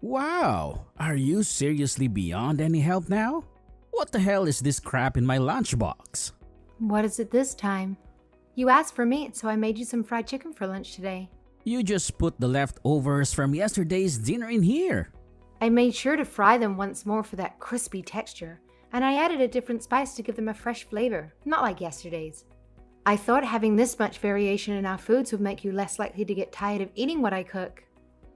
Wow, are you seriously beyond any help now? What the hell is this crap in my lunchbox? What is it this time? You asked for meat, so I made you some fried chicken for lunch today. You just put the leftovers from yesterday's dinner in here. I made sure to fry them once more for that crispy texture, and I added a different spice to give them a fresh flavor, not like yesterday's. I thought having this much variation in our foods would make you less likely to get tired of eating what I cook.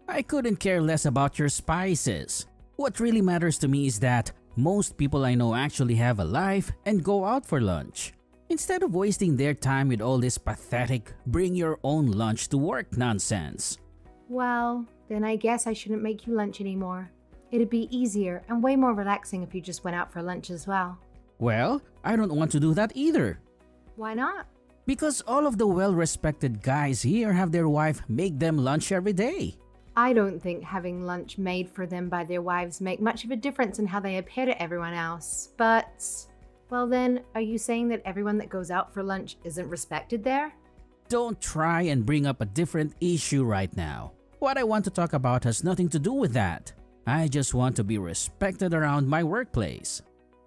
I couldn't care less about your spices. What really matters to me is that most people I know actually have a life and go out for lunch, instead of wasting their time with all this pathetic bring your own lunch to work nonsense. Well, then I guess I shouldn't make you lunch anymore. It'd be easier and way more relaxing if you just went out for lunch as well. Well, I don't want to do that either. Why not? Because all of the well-respected guys here have their wife make them lunch every day. I don't think having lunch made for them by their wives make much of a difference in how they appear to everyone else, but... Well then, are you saying that everyone that goes out for lunch isn't respected there? Don't try and bring up a different issue right now. What I want to talk about has nothing to do with that. I just want to be respected around my workplace.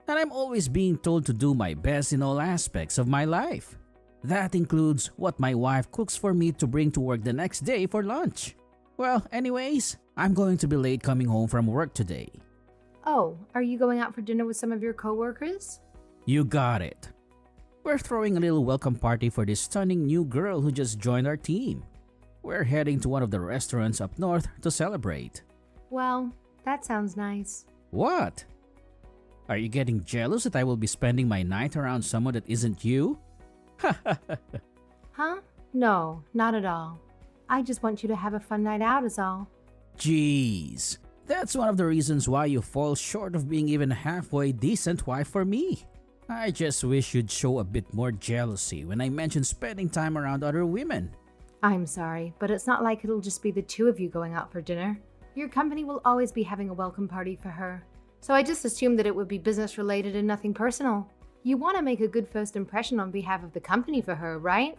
And I'm always being told to do my best in all aspects of my life. That includes what my wife cooks for me to bring to work the next day for lunch. Well, anyways, I'm going to be late coming home from work today. Oh, are you going out for dinner with some of your coworkers? You got it. We're throwing a little welcome party for this stunning new girl who just joined our team. We're heading to one of the restaurants up north to celebrate. Well, that sounds nice. What? Are you getting jealous that I will be spending my night around someone that isn't you? Huh? No, not at all. I just want you to have a fun night out is all. Jeez, that's one of the reasons why you fall short of being even a halfway decent wife for me. I just wish you'd show a bit more jealousy when I mention spending time around other women. I'm sorry, but it's not like it'll just be the two of you going out for dinner. Your company will always be having a welcome party for her. So I just assumed that it would be business related and nothing personal. You want to make a good first impression on behalf of the company for her, right?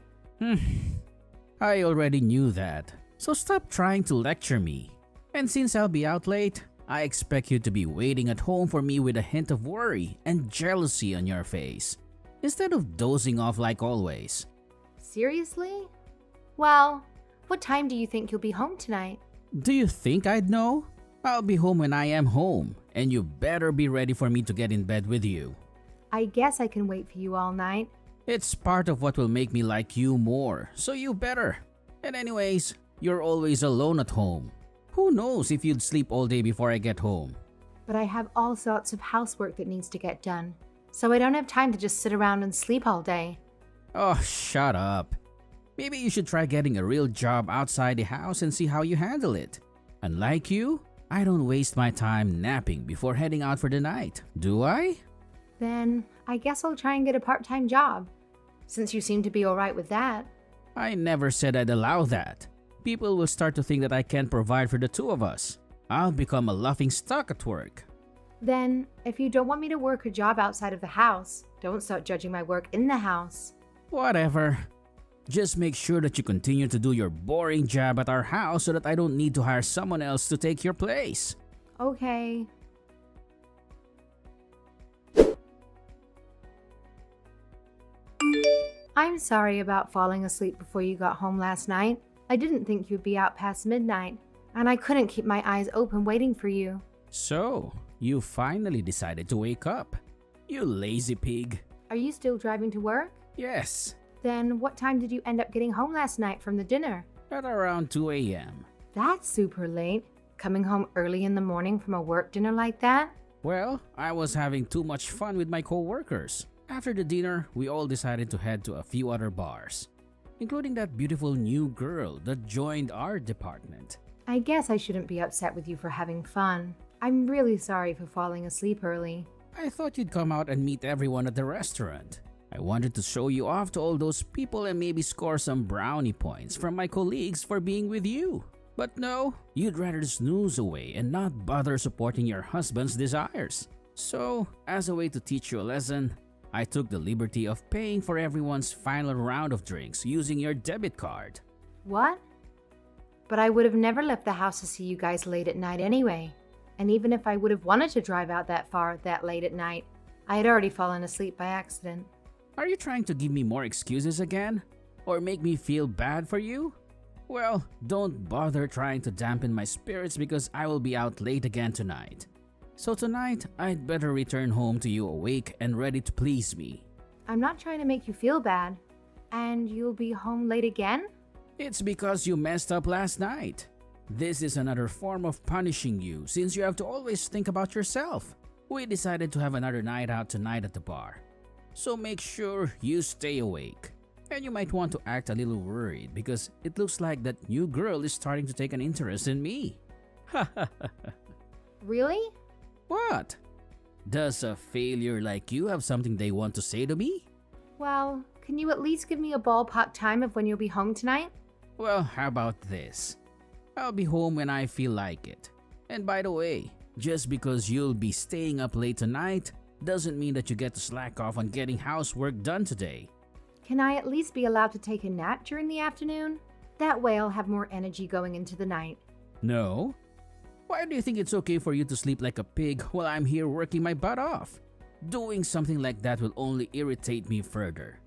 I already knew that, so stop trying to lecture me. And since I'll be out late, I expect you to be waiting at home for me with a hint of worry and jealousy on your face, instead of dozing off like always. Seriously? Well, what time do you think you'll be home tonight? Do you think I'd know? I'll be home when I am home, and you better be ready for me to get in bed with you. I guess I can wait for you all night. It's part of what will make me like you more, so you better. And anyways, you're always alone at home. Who knows if you'd sleep all day before I get home? But I have all sorts of housework that needs to get done, so I don't have time to just sit around and sleep all day. Oh, shut up. Maybe you should try getting a real job outside the house and see how you handle it. Unlike you, I don't waste my time napping before heading out for the night, do I? Then I guess I'll try and get a part-time job, since you seem to be alright with that. I never said I'd allow that. People will start to think that I can't provide for the two of us. I'll become a laughing stock at work. Then, if you don't want me to work a job outside of the house, don't start judging my work in the house. Whatever. Just make sure that you continue to do your boring job at our house so that I don't need to hire someone else to take your place. Okay. I'm sorry about falling asleep before you got home last night. I didn't think you'd be out past midnight, and I couldn't keep my eyes open waiting for you. So, you finally decided to wake up. You lazy pig. Are you still driving to work? Yes, Then what time did you end up getting home last night from the dinner? at around 2 a.m. That's super late. Coming home early in the morning from a work dinner like that? Well, I was having too much fun with my co-workers. After the dinner, we all decided to head to a few other bars, including that beautiful new girl that joined our department. I guess I shouldn't be upset with you for having fun. I'm really sorry for falling asleep early. I thought you'd come out and meet everyone at the restaurant. I wanted to show you off to all those people and maybe score some brownie points from my colleagues for being with you. But no, you'd rather snooze away and not bother supporting your husband's desires. So, as a way to teach you a lesson, I took the liberty of paying for everyone's final round of drinks using your debit card. What? But I would have never left the house to see you guys late at night anyway. And even if I would have wanted to drive out that far that late at night, I had already fallen asleep by accident. Are you trying to give me more excuses again? Or make me feel bad for you? Well, don't bother trying to dampen my spirits because I will be out late again tonight. So tonight, I'd better return home to you awake and ready to please me. I'm not trying to make you feel bad. And you'll be home late again? It's because you messed up last night. This is another form of punishing you since you have to always think about yourself. We decided to have another night out tonight at the bar. So make sure you stay awake. And you might want to act a little worried because it looks like that new girl is starting to take an interest in me. Really? What? Does a failure like you have something they want to say to me? Well, can you at least give me a ballpark time of when you'll be home tonight? Well, how about this? I'll be home when I feel like it. And by the way, just because you'll be staying up late tonight doesn't mean that you get to slack off on getting housework done today. Can I at least be allowed to take a nap during the afternoon? That way I'll have more energy going into the night. No? Why do you think it's okay for you to sleep like a pig while I'm here working my butt off? Doing something like that will only irritate me further.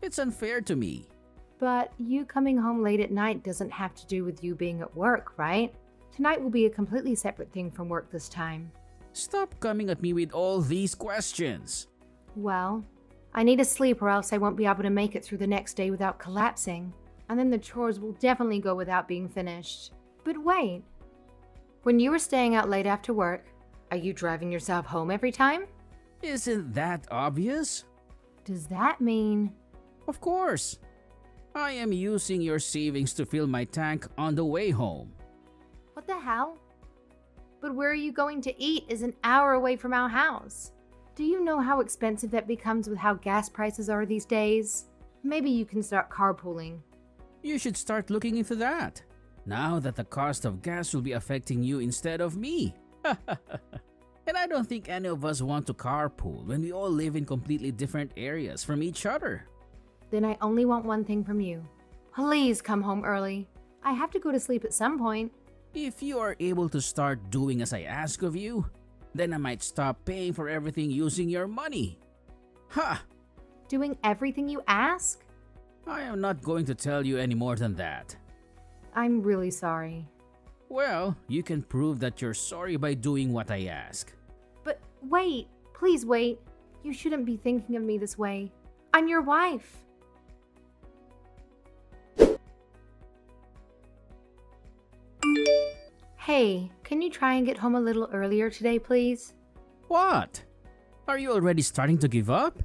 It's unfair to me. But you coming home late at night doesn't have to do with you being at work, right? Tonight will be a completely separate thing from work this time. Stop coming at me with all these questions. Well, I need to sleep or else I won't be able to make it through the next day without collapsing. And then the chores will definitely go without being finished. But wait. When you were staying out late after work, are you driving yourself home every time? Isn't that obvious? Does that mean... Of course. I am using your savings to fill my tank on the way home. What the hell? But where are you going to eat is an hour away from our house. Do you know how expensive that becomes with how gas prices are these days? Maybe you can start carpooling. You should start looking into that. Now that the cost of gas will be affecting you instead of me. And I don't think any of us want to carpool when we all live in completely different areas from each other. Then I only want one thing from you. Please come home early. I have to go to sleep at some point. If you are able to start doing as I ask of you, then I might stop paying for everything using your money. Ha! Doing everything you ask? I am not going to tell you any more than that. I'm really sorry. Well, you can prove that you're sorry by doing what I ask. But wait, please wait. You shouldn't be thinking of me this way. I'm your wife. Hey, can you try and get home a little earlier today, please? What? Are you already starting to give up?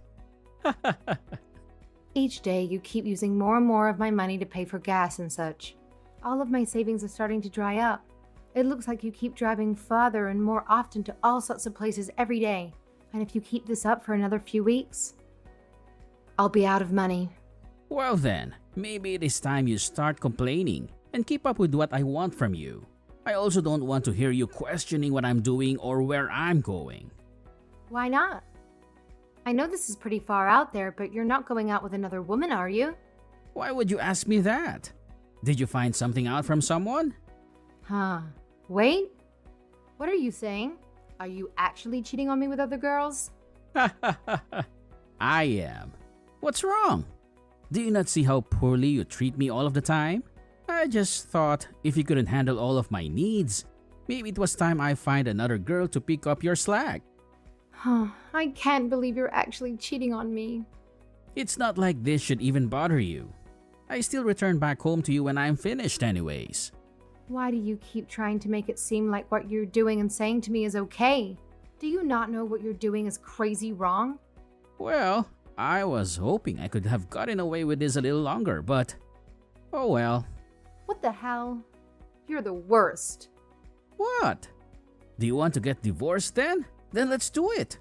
Each day you keep using more and more of my money to pay for gas and such. All of my savings are starting to dry up. It looks like you keep driving farther and more often to all sorts of places every day. And if you keep this up for another few weeks, I'll be out of money. Well then, maybe it is time you start complaining and keep up with what I want from you. I also don't want to hear you questioning what I'm doing or where I'm going. Why not? I know this is pretty far out there, but you're not going out with another woman, are you? Why would you ask me that? Did you find something out from someone? Huh. Wait. What are you saying? Are you actually cheating on me with other girls? I am. What's wrong? Do you not see how poorly you treat me all of the time? I just thought if you couldn't handle all of my needs, maybe it was time I find another girl to pick up your slack. Huh. I can't believe you're actually cheating on me. It's not like this should even bother you. I still return back home to you when I'm finished anyways. Why do you keep trying to make it seem like what you're doing and saying to me is okay? Do you not know what you're doing is crazy wrong? Well, I was hoping I could have gotten away with this a little longer, but oh well. What the hell? You're the worst. What? Do you want to get divorced then? Then let's do it.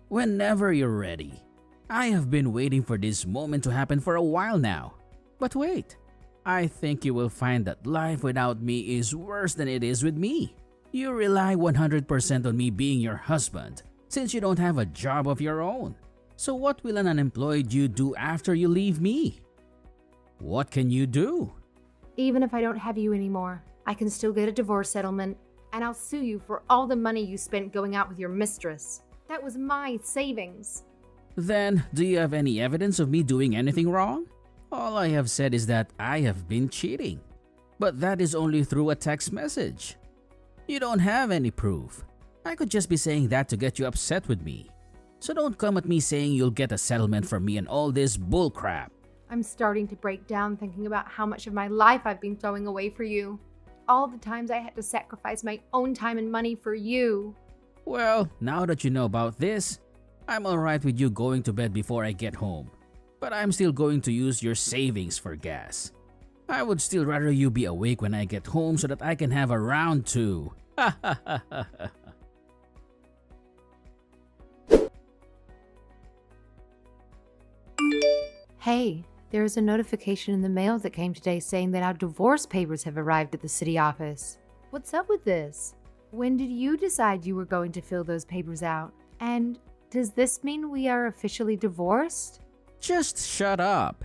Whenever you're ready. I have been waiting for this moment to happen for a while now. But wait, I think you will find that life without me is worse than it is with me. You rely 100% on me being your husband since you don't have a job of your own. So what will an unemployed you do after you leave me? What can you do? Even if I don't have you anymore, I can still get a divorce settlement, and I'll sue you for all the money you spent going out with your mistress. That was my savings. Then, do you have any evidence of me doing anything wrong? All I have said is that I have been cheating. But that is only through a text message. You don't have any proof. I could just be saying that to get you upset with me. So don't come at me saying you'll get a settlement from me and all this bullcrap. I'm starting to break down thinking about how much of my life I've been throwing away for you. All the times I had to sacrifice my own time and money for you. Well, now that you know about this, I'm alright with you going to bed before I get home. But I'm still going to use your savings for gas. I would still rather you be awake when I get home so that I can have a round two. Hey, there is a notification in the mail that came today saying that our divorce papers have arrived at the city office. What's up with this? When did you decide you were going to fill those papers out? And does this mean we are officially divorced? Just shut up.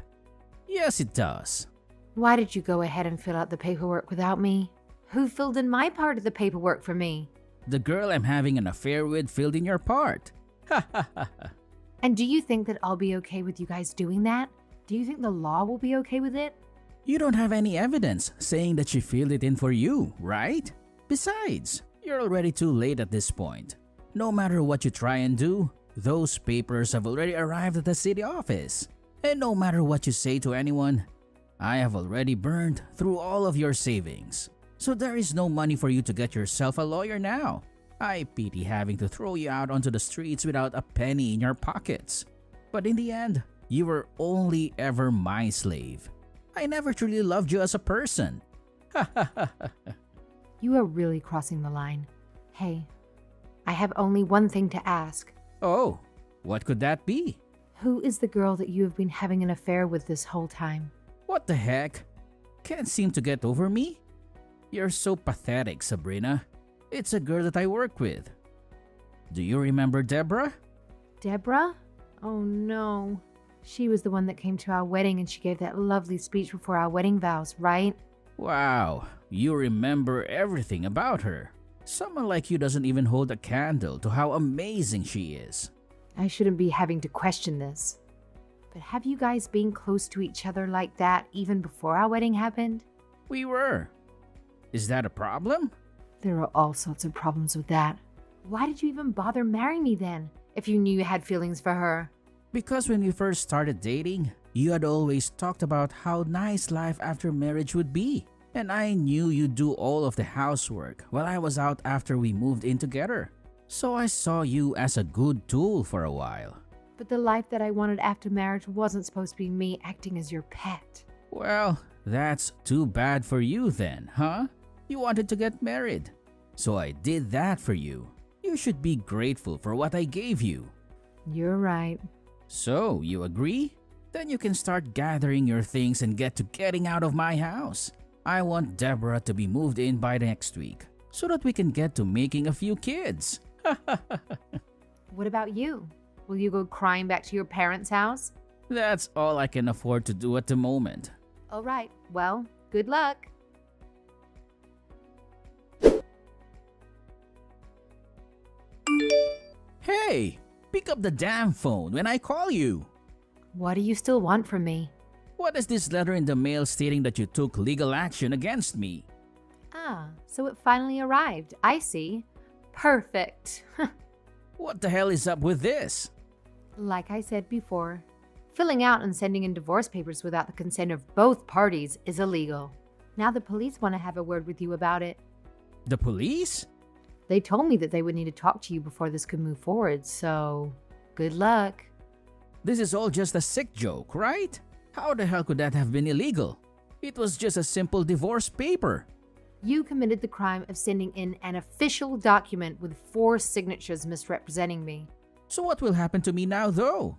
Yes, it does. Why did you go ahead and fill out the paperwork without me? Who filled in my part of the paperwork for me? The girl I'm having an affair with filled in your part. And do you think that I'll be okay with you guys doing that? Do you think the law will be okay with it? You don't have any evidence saying that she filled it in for you, right? Besides, you're already too late at this point. No matter what you try and do, those papers have already arrived at the city office. And no matter what you say to anyone, I have already burned through all of your savings. So there is no money for you to get yourself a lawyer now. I pity having to throw you out onto the streets without a penny in your pockets. But in the end, you were only ever my slave. I never truly loved you as a person. You are really crossing the line. Hey, I have only one thing to ask. Oh, what could that be? Who is the girl that you have been having an affair with this whole time? What the heck? Can't seem to get over me? You're so pathetic, Sabrina. It's a girl that I work with. Do you remember Deborah? Deborah? Oh no. She was the one that came to our wedding and she gave that lovely speech before our wedding vows, right? Wow, you remember everything about her. Someone like you doesn't even hold a candle to how amazing she is. I shouldn't be having to question this. But have you guys been close to each other like that even before our wedding happened? We were. Is that a problem? There are all sorts of problems with that. Why did you even bother marrying me then, if you knew you had feelings for her? Because when we first started dating, you had always talked about how nice life after marriage would be. And I knew you'd do all of the housework while I was out after we moved in together. So I saw you as a good tool for a while. But the life that I wanted after marriage wasn't supposed to be me acting as your pet. Well, that's too bad for you then, huh? You wanted to get married. So I did that for you. You should be grateful for what I gave you. You're right. So, you agree? Then you can start gathering your things and get to getting out of my house. I want Deborah to be moved in by next week so that we can get to making a few kids. What about you? Will you go crying back to your parents' house? That's all I can afford to do at the moment. All right. Well, good luck. Hey, pick up the damn phone when I call you. What do you still want from me? What is this letter in the mail stating that you took legal action against me? Ah, so it finally arrived. I see. Perfect. What the hell is up with this? Like I said before, filling out and sending in divorce papers without the consent of both parties is illegal. Now the police want to have a word with you about it. The police? They told me that they would need to talk to you before this could move forward, so good luck. This is all just a sick joke, right? How the hell could that have been illegal? It was just a simple divorce paper. You committed the crime of sending in an official document with 4 signatures misrepresenting me. So what will happen to me now though?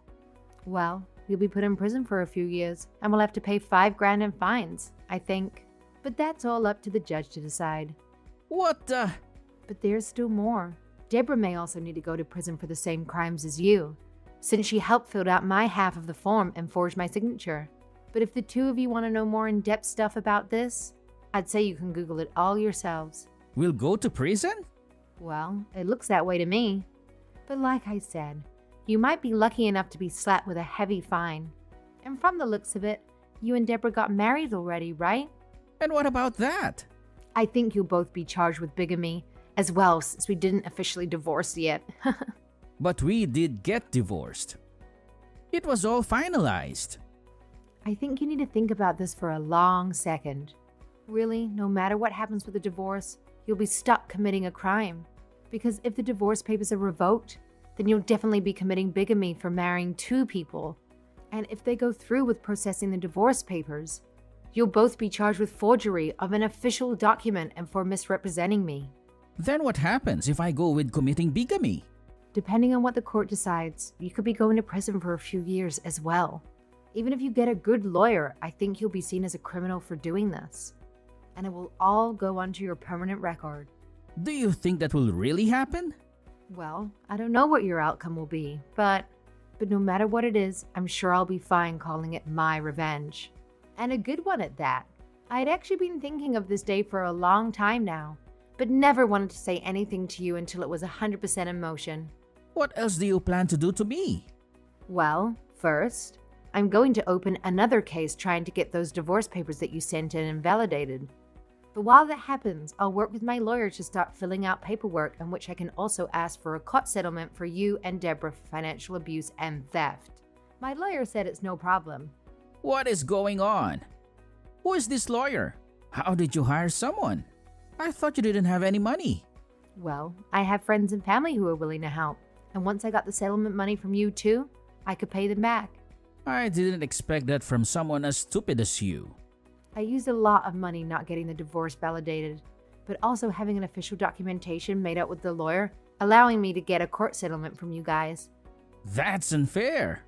Well, you'll be put in prison for a few years and will have to pay $5,000 in fines, I think. But that's all up to the judge to decide. What the? But there's still more. Deborah may also need to go to prison for the same crimes as you, since she helped fill out my half of the form and forged my signature. But if the two of you want to know more in-depth stuff about this, I'd say you can Google it all yourselves. We'll go to prison? Well, it looks that way to me. But like I said, you might be lucky enough to be slapped with a heavy fine. And from the looks of it, you and Deborah got married already, right? And what about that? I think you'll both be charged with bigamy as well, since we didn't officially divorce yet. But we did get divorced. It was all finalized. I think you need to think about this for a long second. Really, no matter what happens with the divorce, you'll be stuck committing a crime. Because if the divorce papers are revoked, then you'll definitely be committing bigamy for marrying two people. And if they go through with processing the divorce papers, you'll both be charged with forgery of an official document and for misrepresenting me. Then what happens if I go with committing bigamy? Depending on what the court decides, you could be going to prison for a few years as well. Even if you get a good lawyer, I think you'll be seen as a criminal for doing this. And it will all go onto your permanent record. Do you think that will really happen? Well, I don't know what your outcome will be, but no matter what it is, I'm sure I'll be fine calling it my revenge. And a good one at that. I had actually been thinking of this day for a long time now, but never wanted to say anything to you until it was 100% in motion. What else do you plan to do to me? Well, first, I'm going to open another case trying to get those divorce papers that you sent in invalidated. But while that happens, I'll work with my lawyer to start filling out paperwork in which I can also ask for a court settlement for you and Deborah for financial abuse and theft. My lawyer said it's no problem. What is going on? Who is this lawyer? How did you hire someone? I thought you didn't have any money. Well, I have friends and family who are willing to help. And once I got the settlement money from you too, I could pay them back. I didn't expect that from someone as stupid as you. I used a lot of money not getting the divorce validated, but also having an official documentation made up with the lawyer, allowing me to get a court settlement from you guys. That's unfair.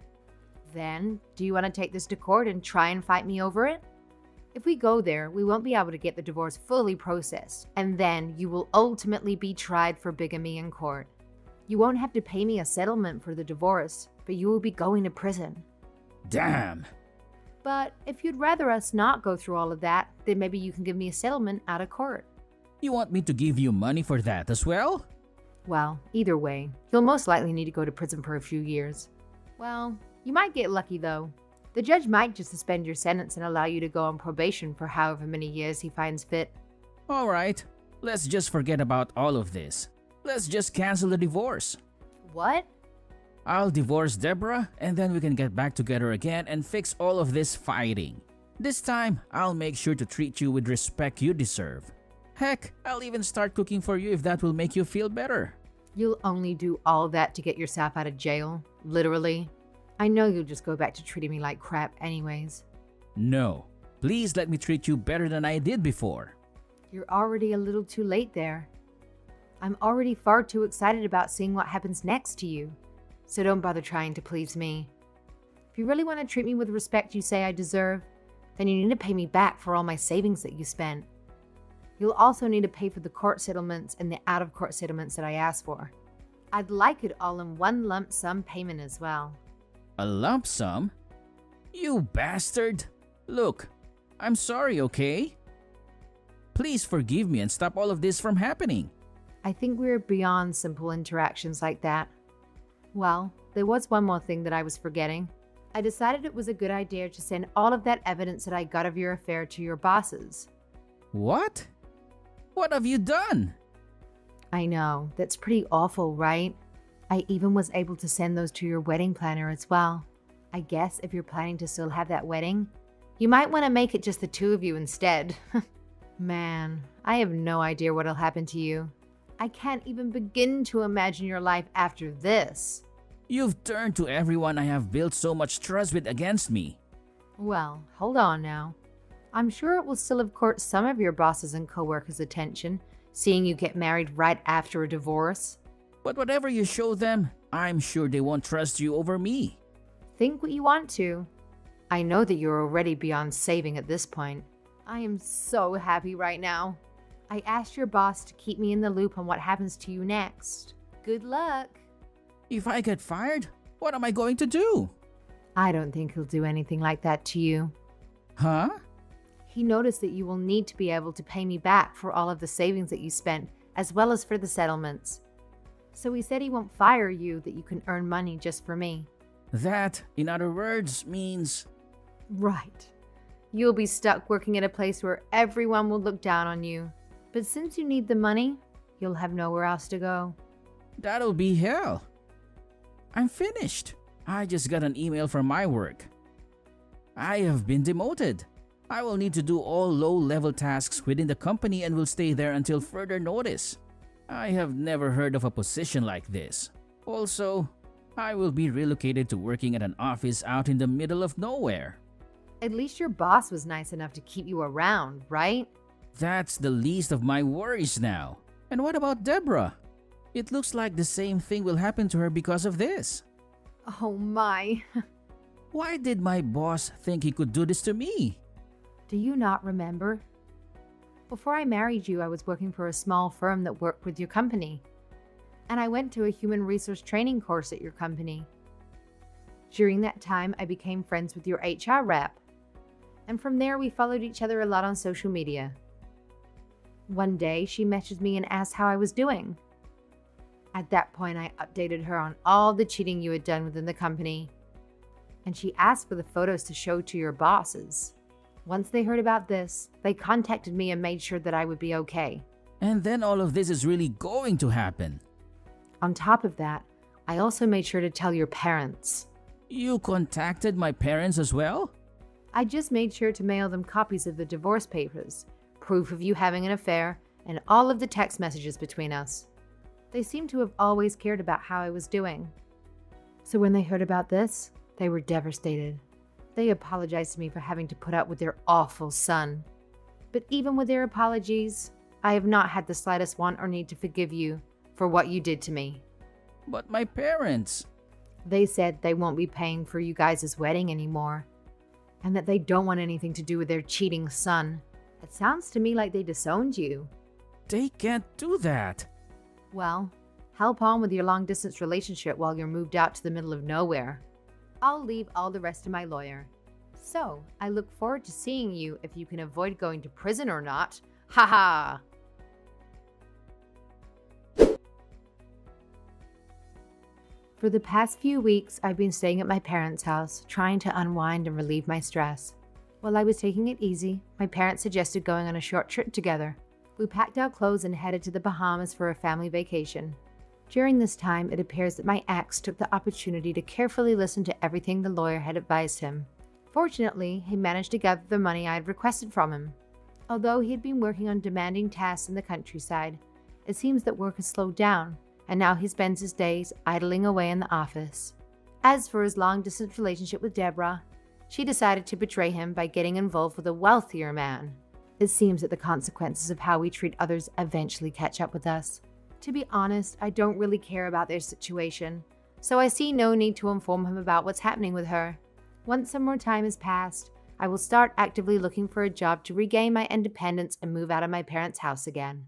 Then, do you want to take this to court and try and fight me over it? If we go there, we won't be able to get the divorce fully processed, and then you will ultimately be tried for bigamy in court. You won't have to pay me a settlement for the divorce, but you will be going to prison. Damn. But if you'd rather us not go through all of that, then maybe you can give me a settlement out of court. You want me to give you money for that as well? Well, either way, you'll most likely need to go to prison for a few years. Well, you might get lucky though. The judge might just suspend your sentence and allow you to go on probation for however many years he finds fit. Alright, let's just forget about all of this. Let's just cancel the divorce. What? I'll divorce Deborah and then we can get back together again and fix all of this fighting. This time, I'll make sure to treat you with respect you deserve. Heck, I'll even start cooking for you if that will make you feel better. You'll only do all that to get yourself out of jail, literally. I know you'll just go back to treating me like crap anyways. No, please let me treat you better than I did before. You're already a little too late there. I'm already far too excited about seeing what happens next to you. So don't bother trying to please me. If you really want to treat me with the respect you say I deserve, then you need to pay me back for all my savings that you spent. You'll also need to pay for the court settlements and the out-of-court settlements that I asked for. I'd like it all in one lump sum payment as well. A lump sum? You bastard! Look, I'm sorry, okay? Please forgive me and stop all of this from happening. I think we're beyond simple interactions like that. Well, there was one more thing that I was forgetting. I decided it was a good idea to send all of that evidence that I got of your affair to your bosses. What? What have you done? I know, that's pretty awful, right? I even was able to send those to your wedding planner as well. I guess if you're planning to still have that wedding, you might want to make it just the two of you instead. Man, I have no idea what'll happen to you. I can't even begin to imagine your life after this. You've turned to everyone I have built so much trust with against me. Well, hold on now. I'm sure it will still have caught some of your bosses and coworkers' attention, seeing you get married right after a divorce. But whatever you show them, I'm sure they won't trust you over me. Think what you want to. I know that you're already beyond saving at this point. I am so happy right now. I asked your boss to keep me in the loop on what happens to you next. Good luck. If I get fired, what am I going to do? I don't think he'll do anything like that to you. Huh? He noticed that you will need to be able to pay me back for all of the savings that you spent, as well as for the settlements. So he said he won't fire you, that you can earn money just for me. That, in other words, means... Right. You'll be stuck working at a place where everyone will look down on you. But since you need the money, you'll have nowhere else to go. That'll be hell. I'm finished. I just got an email from my work. I have been demoted. I will need to do all low-level tasks within the company and will stay there until further notice. I have never heard of a position like this. Also, I will be relocated to working at an office out in the middle of nowhere. At least your boss was nice enough to keep you around, right? That's the least of my worries now. And what about Deborah? It looks like the same thing will happen to her because of this. Oh my. Why did my boss think he could do this to me? Do you not remember? Before I married you, I was working for a small firm that worked with your company. And I went to a human resource training course at your company. During that time, I became friends with your HR rep. And from there, we followed each other a lot on social media. One day, she messaged me and asked how I was doing. At that point, I updated her on all the cheating you had done within the company. And she asked for the photos to show to your bosses. Once they heard about this, they contacted me and made sure that I would be okay. And then all of this is really going to happen. On top of that, I also made sure to tell your parents. You contacted my parents as well? I just made sure to mail them copies of the divorce papers, proof of you having an affair, and all of the text messages between us. They seem to have always cared about how I was doing. So when they heard about this, they were devastated. They apologized to me for having to put up with their awful son. But even with their apologies, I have not had the slightest want or need to forgive you for what you did to me. But my parents... They said they won't be paying for you guys' wedding anymore, and that they don't want anything to do with their cheating son. It sounds to me like they disowned you. They can't do that. Well, help on with your long-distance relationship while you're moved out to the middle of nowhere. I'll leave all the rest to my lawyer. So, I look forward to seeing you if you can avoid going to prison or not. Ha ha! For the past few weeks, I've been staying at my parents' house, trying to unwind and relieve my stress. While I was taking it easy, my parents suggested going on a short trip together. We packed our clothes and headed to the Bahamas for a family vacation. During this time, it appears that my ex took the opportunity to carefully listen to everything the lawyer had advised him. Fortunately, he managed to gather the money I had requested from him. Although he had been working on demanding tasks in the countryside, it seems that work has slowed down, and now he spends his days idling away in the office. As for his long-distance relationship with Deborah, she decided to betray him by getting involved with a wealthier man. It seems that the consequences of how we treat others eventually catch up with us. To be honest, I don't really care about their situation, so I see no need to inform him about what's happening with her. Once some more time has passed, I will start actively looking for a job to regain my independence and move out of my parents' house again.